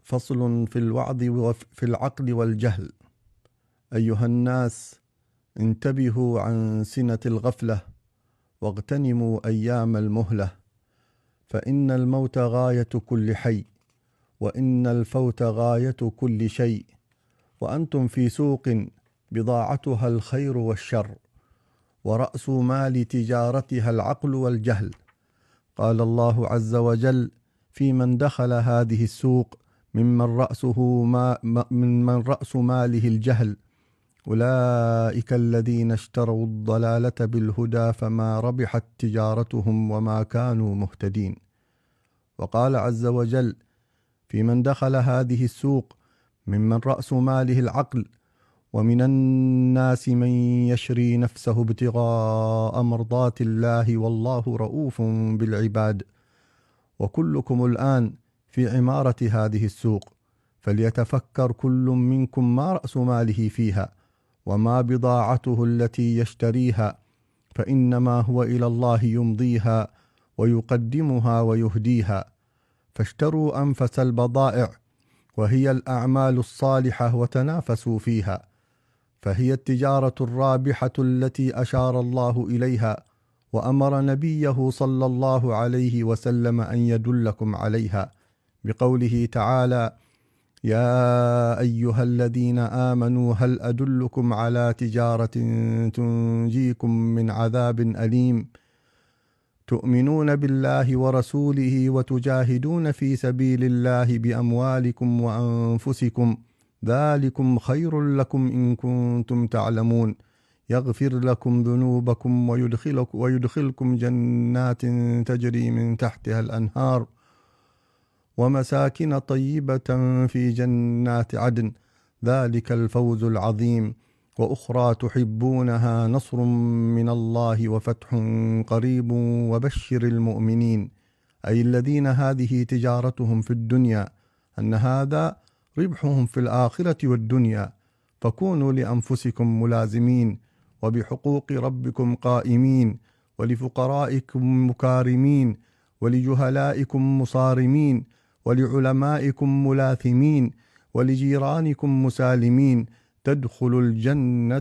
فصل في الوعظ وفي العقل والجهل. أيها الناس، انتبهوا عن سنة الغفلة واغتنموا أيام المهلة، فإن الموت غاية كل حي، وإن الفوت غاية كل شيء، وأنتم في سوق بضاعتها الخير والشر، ورأس مال تجارتها العقل والجهل. قال الله عز وجل في من دخل هذه السوق ممن رأس ماله الجهل: أولئك الذين اشتروا الضلالة بالهدى فما ربحت تجارتهم وما كانوا مهتدين. وقال عز وجل في من دخل هذه السوق ممن رأس ماله العقل: ومن الناس من يشري نفسه ابتغاء مرضات الله والله رؤوف بالعباد. وكلكم الآن في عمارة هذه السوق، فليتفكر كل منكم ما رأس ماله فيها وما بضاعته التي يشتريها، فإنما هو إلى الله يمضيها ويقدمها ويهديها. فاشتروا أنفس البضائع وهي الأعمال الصالحة وتنافسوا فيها، فهي التجارة الرابحة التي أشار الله إليها وأمر نبيه صلى الله عليه وسلم أن يدلكم عليها بقوله تعالى: يا أيها الذين آمنوا هل أدلكم على تجارة تنجيكم من عذاب أليم تؤمنون بالله ورسوله وتجاهدون في سبيل الله بأموالكم وأنفسكم ذلكم خير لكم إن كنتم تعلمون يغفر لكم ذنوبكم ويدخلكم جنات تجري من تحتها الأنهار ومساكن طيبة في جنات عدن ذلك الفوز العظيم وأخرى تحبونها نصر من الله وفتح قريب وبشر المؤمنين، أي الذين هذه تجارتهم في الدنيا أن هذا ربحهم في الآخرة والدنيا، فكونوا لأنفسكم ملازمين وبحقوق ربكم قائمين ولفقرائكم مكارمين ولجهلائكم مصارمين ولعلمائكم ملاثمين ولجيرانكم مسالمين تدخلوا الجنة